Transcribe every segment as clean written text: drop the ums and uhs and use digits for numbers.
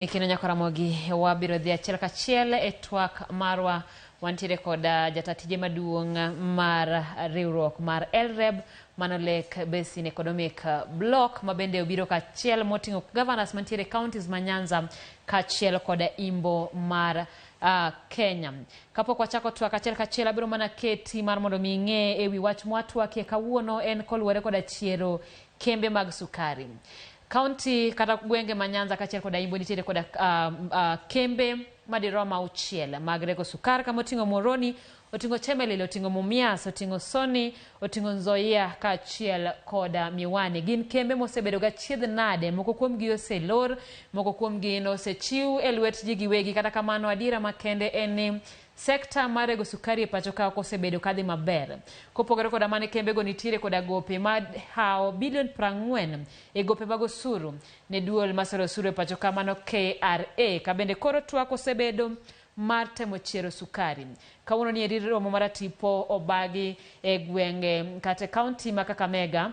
Ikino nyako Ramogi wabiro dhi achiel kachiel e twak marwa wantiere koda jatatije maduong' mar riwruok mar LREB mano Lake Basin Economic Block mabende obiro kachiel moting'o governors mantiere counties ma Nyanza kachiel koda Imbo mar Kenya. Kapok wachako twak achiel kachiel abiro mana keti mar mondo mi ng'e ewi wach mwatwakie kawuono en koluwore koda chiero kembe mag sukari. County kata gwenge ma Nyanza kachiel koda Imbo nitiere koda kembe madiroma 6 mag rego sukar kama oting'o Moroni, oting'o Chemelil, oting'o Mumias, oting'o Soni, oting'o Nzoia kachiel koda Miwani. Gin kembe mosebedo gachiedh nade, moko kuomgi oselor, moko kuomgi osechiw e lwet ji giwegi. Kata kamano adiera makende en ni sekta mar rego sukari e pacho ka osebedo kadhi maber. Kopogore koda mane kembe go nitiere koda gope ma hao bilion 40 e gope mag osuru ne duol masoro osuru e pacho ka mano KRA. Kabende koro twak osebedo mar temo chiero sukari. Kawuono ni eri romo mar tipo obagi e gwenge kata kaunti ma Kakamega,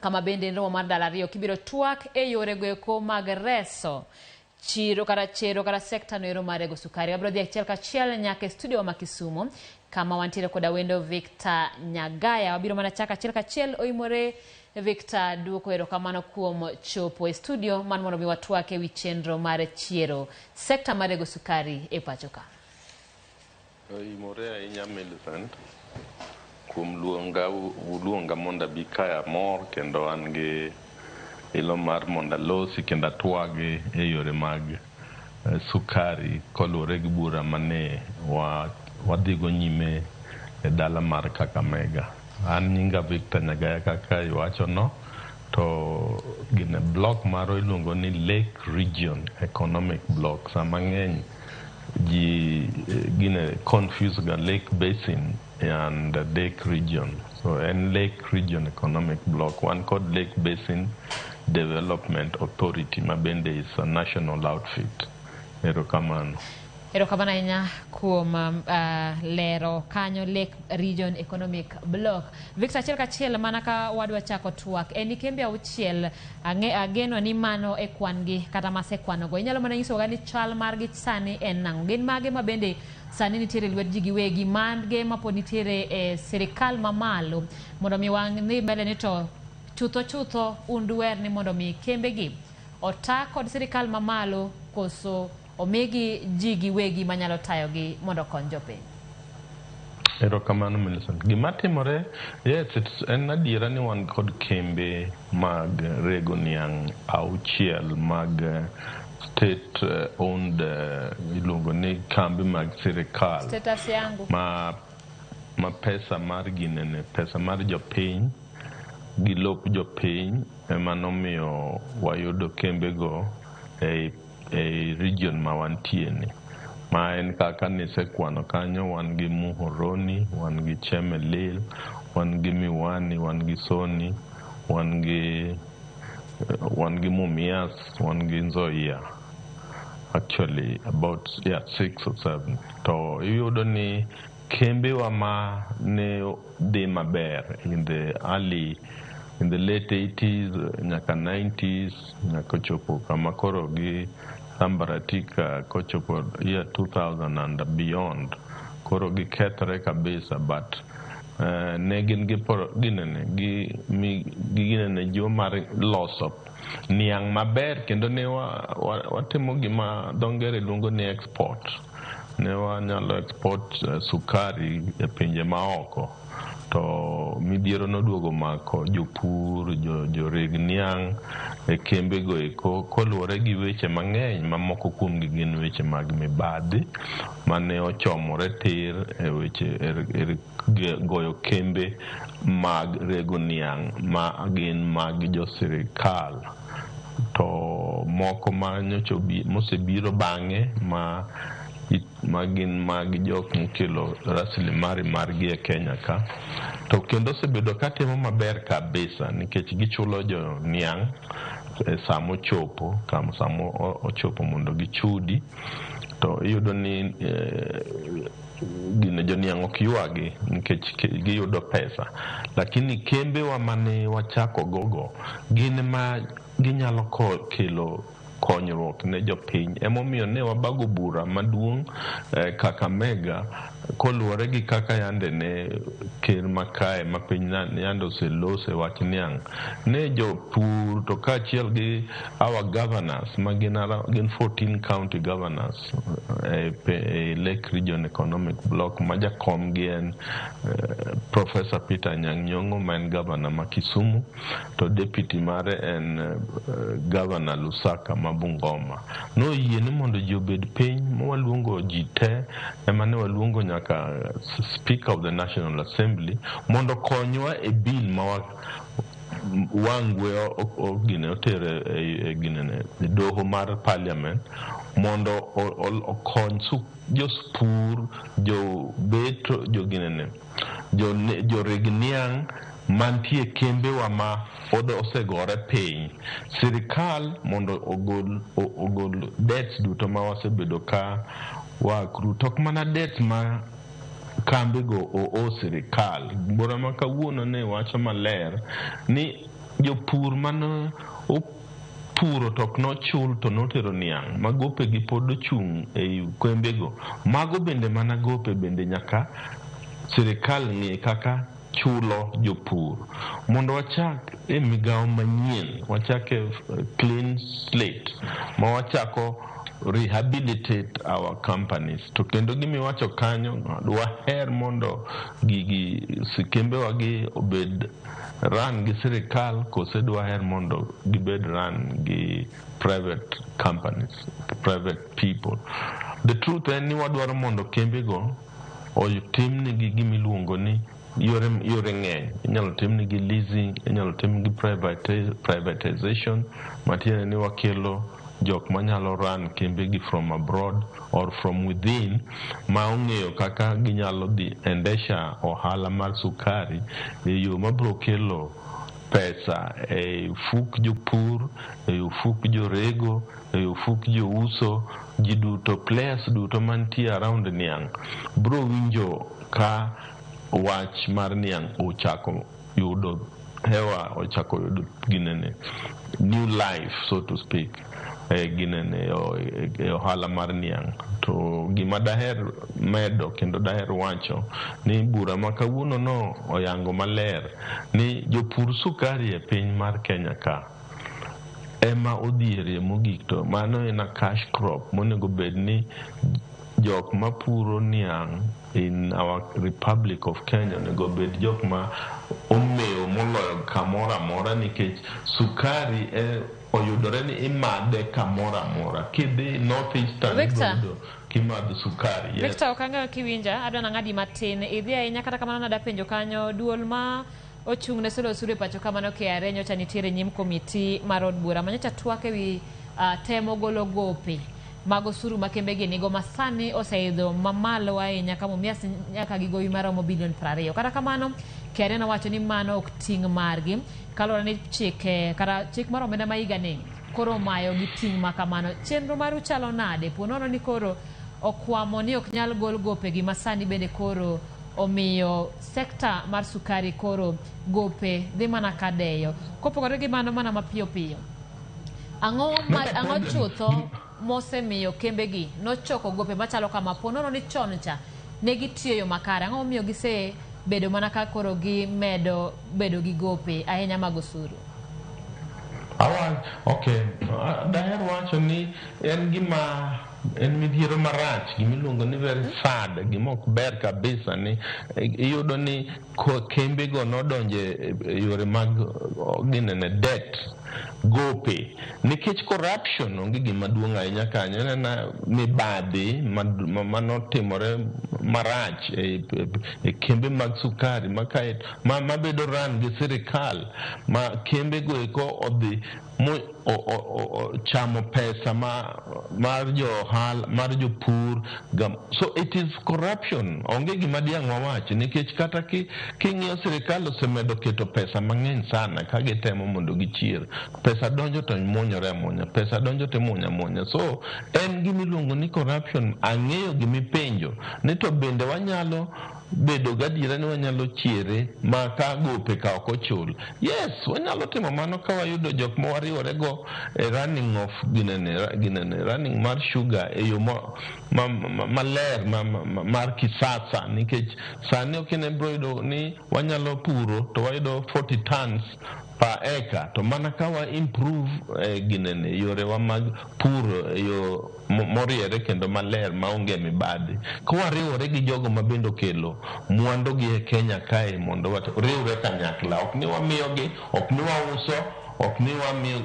kama bende romo mar dala ariyo kibiro twak e yore goeko mag reso chiero kata sekta noero mar rego sukari. Abiro dhi achiel kachiel nyaka e studio ma Kisumu kama wantiere koda wendo Victor Nyagaya. Wabiro mana chaka achiel kachiel. Oimore Victor, duoko erokamano kuom chopo e studio man mondo mi watwak ewi chenro mar chiero sekta mar rego sukari e pacho ka. Oimore ahinya Millicent kuom luonga mondo abi kaya mor kendo an gi ilo mar mondo alosi kendo atwagi e yore mag sukari koluwore gi bura mane wadhigo nyime e dala mar Kakamega. An nyinga Victor Nyagaya kaka iwachono, to gine block maro iluongo ni Lake Region Economic Block. Sama ng'eny ji gine confuse ga Lake Basin and Lake Region. So en Lake Region Economic Block. One called Lake Basin Development Authority mabende is a national outfit. Erokamano. Erokamano ahinya kuom lero kanyo Lake Region Economic Block. Victor, achiel kachiel mana ka wadwa chako twak en kembe 6 ageno ni mano e kwan gi kata masekwanogo. Inyalo mana nyisowa ni chal margi sani en nang'o? Gin mage mabende sani nitiere lwet ji giwegi, mage mapod nitiere e sirikal mamalo mondo mi wang' ni mbele ni to chutho unduer ni mondo mi kembe gi ota kod sirikal mamalo koso omegi ji giwegi manyalo tayogi mondo kony jopiny. Erokamano Millicent. Gima timore, yes, en adiera ni wan kod kembe mag rego niang' 6 mag state owned iluongo ni kambi mag sirikal. Status yangu ma pesa mar ginene, pesa mar jopiny gi lop jopiny ema nomiyo wayudo kembe go e region ma wantieni. Ma en kaka nisekwano kanyo, wan gi Muhoroni, wan gi Chemelil, wan gi Miwani, wan gi Soni, wan gi Mumias, wan gi Nzoia. Actually about 6 or 7. To iyudo ni kembe wa ma ne dhi maber in the late 80s nyaka 90s nyaka chopo kama koro gi sambaratika kochopo year 2000 and beyond, koro gi kethre kabisa, but ne gin gi ginene jo mar loso niang' maber kendo ne watimo gima dongere luongo ni export. Ne wanyalo export sukari e pinje maoko. To midhiero noduogo mako jopur, joreg niang' e kembe go eko koluwore gi weche mang'eny mamoko kuom gin weche mag mibadhi mane ochomore tir e weche goyo kembe mag rego niang' ma gin mag jo sirikal. To moko mosebiro bang'e magin mag jok mokelo rasilimari margi e Kenya ka, to kendo osebedo katimo maber kabisa nikech gichulo jo niang' samo ochopo mondo gichudi. To iyudo ni gine jo niang' ok ywagi nikech giyudo pesa, lakini kembe wa mane wachako gogo gin ma ginyalo kelo konyruok ne jopiny. Emomiyo ne wabago bura maduong' Kakamega koluwore gi kaka yande ne ker makae ma piny yande oselose wach niang' ne jopur to kaachiel gi our governors ma gin 14 county governors Lake Region Economic Block ma jakom gi en Professor Peter Nyang'nyong'o ma en governor ma Kisumu, to deputy mare en governor Lusaka ma Bungoma. No yie ni mondo ji obed piny waluongo ji te ema ne waluongo nyaka Speaker of the National Assembly mondo konywa e bill ma wangwe ogine otere e ginene doho mar parliament mondo okony jospur jobeto joginene joregniang mantie kembe wa ma osegore piny. Sirikal mondo ogol debts duto ma wasebedo ka wakru, tok mana debts ma kambi go o sirikal. Bura ma kawuono ne wacho maler ni jopur mano puro tok no chul to notero niang' ma gope gi pod ochung' e kwembe go. Mago bende mana gope bende nyaka sirikal ng'e kaka chulo jopur mondo wachak e migawo manyien, wachak e clean slate ma wachako rehabilitate our companies. To kendo gimiwacho kanyo waher mondo gigi sikembe wagi obed run gi sirikal kose dwaher mondo gibed run gi private companies, private people. The truth en ni wadwaro mondo kembe go otim nigi gimiluongo ni yore ng'eny. Inyalo tim nigi leasing, inyalo tim nigi privatization, matiende ni wakelo jok manyalo run kembegi from abroad or from within ma ong'eyo kaka ginyalo dhi endesha ohala mar sukari e yo mabiro kelo pesa e fuk jopur, e fuk jorego, e fuk jouso, ji duto, players duto mantie around niang' biro winjo ka wach mar niang' ochako yudo hewa, ochako yudo ginene new life so to speak ginene ohala mar niang'. To gima daher medo kendo daher wacho ni bura ma kawuono no oyango maler ni jopur sukari e piny mar Kenya ka ema odhiere mogik, to mano en a cash crop monego bed ni jok mapuro niang' in our Republic of Kenya onego bed jok ma omewo moloyo kamoro amora, nikech sukari oyudore ni imadhe kamoro amora. Kidhi North Eastern kimadho sukari. Yes. Victor, okanga kiwinja adwa ng'adi matin idhi ahinya kata kamano nada penjo kanyo duol ma ochung' ne solo sure pacho kamano KRA nyocha nitiere nyim komiti mar od bura manyocha twak ewi temo golo gope mago suru makembe gi nigo masani oseidho mamalo ahinya kama mias nyaka gigowi maromo bilion 20. Kata kamano KRA nowacho ni mano ok ting' margi kalora ni chike kata chik mar omenda maiga ni koro mayo gi ting' makamano. Chenro maru chalo nade ponono ni koro okwamo ni ok nyal gol gope gi masani bende koro omiyo sekta mar sukari koro gope dhi mana kadeyo. Kopogore gi mano mana mapiyo piyo, ang'o chutho mosemiyo kembegi nochoko gope machalo kama ponono ni chon cha ne gitiyo yo makare? Ang'o miyo gise bedo mana ka koro gi medo bedo gi gope ahinya mag osuru? Okay, daher wacho ni en gima en midhiero marach, gimiluongo ni very sad, gima ok ber kabisa ni iyudo ni kembe go nodonje yore mag ginene debt gope nikech corruption onge gima duong' ahinya kanyo. Nena mibadhi manotimore marach e kembe mag sukari mabedo ran gi sirikal, ma kembe go eko odhi chamo pesa mar jopur. So it is corruption, onge gima diang' wawach, nikech kata king'iyo sirikal osemedo keto pesa mang'eny sana ka gitemo mondo gichier. Pesa donjo to muonyore amuonya, pesa donjo to muonya. So en gimiluongo ni corruption. Ang'eyo gimipenjo ni to bende wanyalo bedo gadiera ni wanyalo chiere ma ka gope ka ok ochul. Yes, wanyalo timo mano ka wayudo jok ma wariwore go running of running mar sugar e yo maler mar kisasa, nikech sani ok ne bro yudo ni wanyalo puro to wayudo 40 tons per acre, to mana ka wa improve yore wa mag puro yo moriere kendo maler maonge mibadhi, ka wariwore gi jogo ma bendo kelo mwandu gi e Kenya kae mondo riwre kanyakla, ok ni wamiyogi, ok ni wauso, ok ni wamiyo,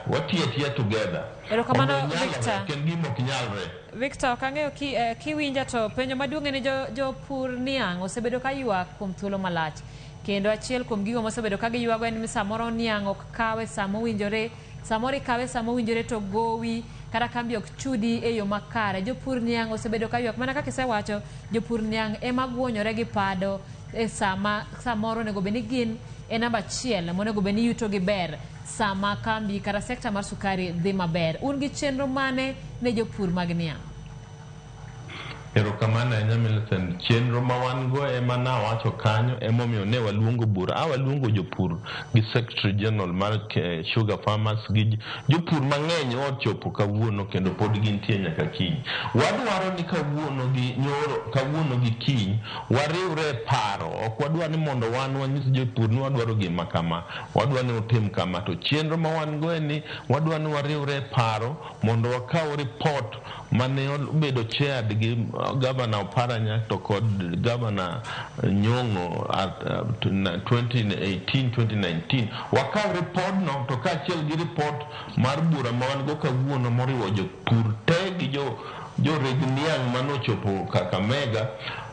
watiyo together. Erokamano Victor. Ken gimo ok nyalre. Victor, kang'eyo kiwinja to penjo maduong' ni jopur niang' osebedo ka ywak kuom thuolo malach, kendo achiel kuom gigo mosebedo ka giywago en ni samoro niang' ok kawe sama owinjore, samoro ikawe sama owinjore to gowi kata kambi ok chudi e yo makare. Jopur niang' osebedo ka ywak, mana kaka isewacho, jopur niang' ema guonyore gi pado e samoro onego bed ni gin e namba achiel monego bed ni yuto gi ber sama kambi kata sekta mar sukari dhi maber. Un gi chenro mane ne jopur mag niang'? Erokamano ahinya Millicent, chenro ma wan go ema nawacho kanyo emomiyo ne waluongo bura, waluongo jopur gi Secretary General mar Sugar Farmers gi jopur mang'eny ochopo kawuono kendo pod gintie nyaka kiny. Wadwaro ni kawuono gi kiny wariwre paro, ok wadwa ni mondo wan wanyis jopur ni wadwaro gima kama, wadwa ni utim kama. To chenro ma wan go ni wadwa ni wariwre paro mondo wakaw report mane obedo chaired gi Governor Oparanya to kod Governor Nyong'o at 2018-2019. Wakaw report no to kaachiel gi report mar bura ma wan go kawuono moriwo jopur te gi jo reg niang' manochopo Kakamega,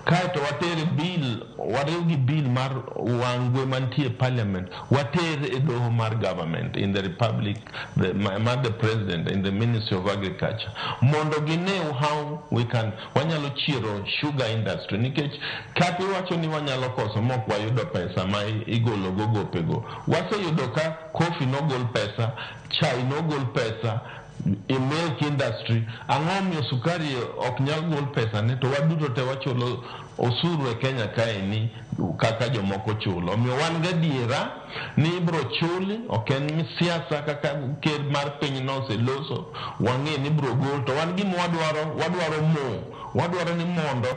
kaeto watere bill, wariw gi bill mar wangwe mantie parliament, watere e doho mar government in the republic, the president in the Ministry of Agriculture, mondo gineu how wanyalo chiero sugar industry, nikech kati wacho ni wanyalo koso mok wayudo pesa ma igolo go gopego. Waseyudo ka coffee nogol pesa, chai nogol pesa, milk industry, ang'omiyo sukari ok nyal gol pesa ne, to waduto te wachulo osuru e Kenya kae ni kaka jomoko chulo. Omiyo wan gadiera ni ibro chuli, ok en siasa kaka ker mar piny no oseloso, wang'e ni ibro gol, to wan gima wadwaro ni mondo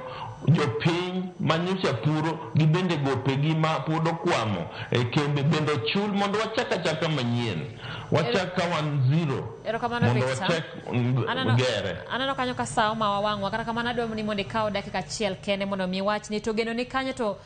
jopiny manyocha puro gibende gopegi ma pod okwamo e kembe bende chul mondo wachaka manyien, wachaka 1-0 mondo wachak gere. Anano kanyo ka sawa ma wawang'wa, kata kamano adwa ni mondo ikaw dakika achiel kende mondo mi wach ni to geno ni kanyo to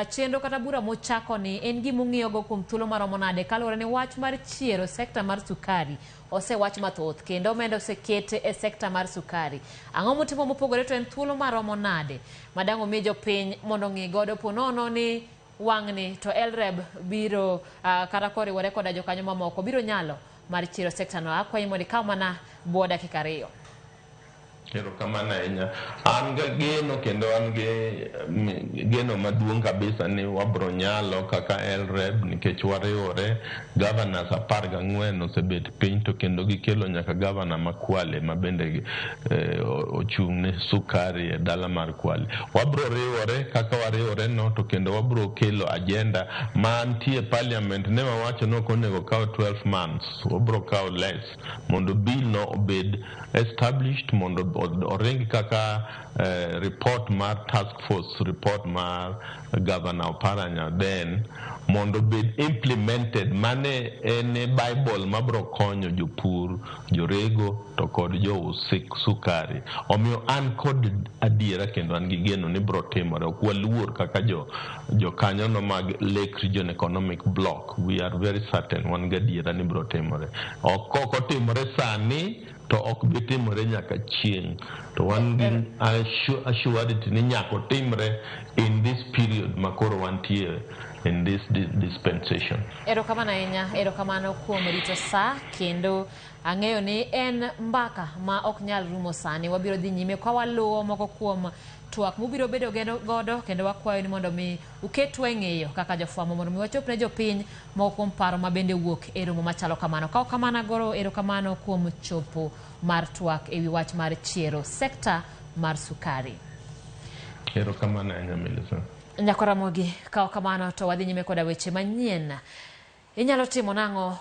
chenro kata bura mochako ni en gima ung'iyo go kuom thuolo maromo nade, kaluwore ni wach mar chiero sekta mar sukari osewach mathoth kendo omenda osekete e sekta mar sukari. Ang'o mutimo mopogore, to en thuolo maromo nade madang' omi jopiny mondo ng'i godo ponono ni wang'ni to LREB biro kata koriwore koda jokanyo mamoko biro nyalo mar chiero sekta no? Akwayi mondo ikaw mana buo dakika 2. Erokamano ahinya. An ga geno kendo an ge geno maduong' kabisa ni wabro nyalo kaka LREB, nikech wariwore. Governors 14 osebet piny to kendo gikelo nyaka Governor ma Kwale ma bende ochung' ne sukari e dala mar Kwale. Wabro riwore kaka wariwore no, to kendo wabro kelo agenda mantie parliament. Ne wawacho no konego kaw 12 months, wabro kaw less mondo bill no obed established, mondo oring kaka report mar task force, report mar Governor Oparanya, then mondo bed implemented. Mane ene Bible mabro konyo jopur, jorego to kod jo sukari. Omiyo an kod adiera kendo an gi geno ni bro timore, ok waluor kaka jo kanyo no mag Lake Region Economic Block. We are very certain wan gi adiera ni bro timore. Ok otimore sani to ok bitimore nyaka chieng', to wan gi assurity ni nyako timre in this period makoro wantie in this dispensation. Erokamano ahinya, erokamano kuom rito sa, kendo ang'eyo ni en mbaka ma ok nyal rumo sani. Wabiro dhi nyime kwa waluwo moko kuom twak mubiro bedo godo, kendo wakwayo ni mondo mi uketwa e ng'eyo kaka jofwambo mondo mi wachop ne jopiny moko kuom paro mabende wuok e romo machalo kamano. Ka kamano goro erokamano kuom chopo mar twak e wi wach mar chiero sekta mar sukari. Erokamano ahinya Melissa. Nyako Ramogi, kao kamano to wadhi nyime koda weche manyien. Inyalo timo nang'o